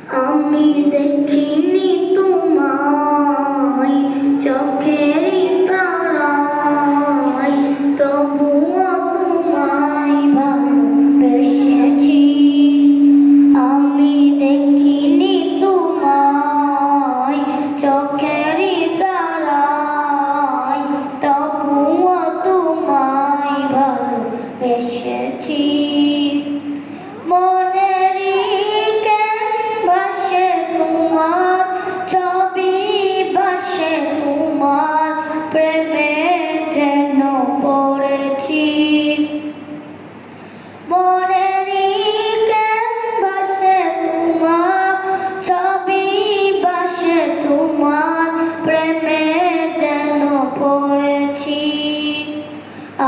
আমি দেখিনি তোমায় চোখের তারায়, তবুও তোমায় ভালোবেসেছি। আমি দেখিনি তোমায় চোখের তারায়, তবুও তোমায় ভালোবেসেছি। মনেরই ক্যানভাসে তোমার ছবি ভাসে, তোমার প্রেমে যেন পড়েছি। মনেরই ক্যানভাসে তোমার ছবি ভাসে, তোমার প্রেমে যেন পড়েছি।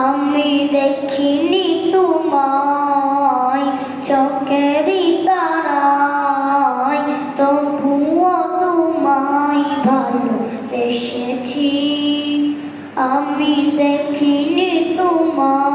আমি দেখিনি তোমায় চোখের তারায়, তবুও তোমায় ভালোবেসেছি। আমি দেখিনি তোমায়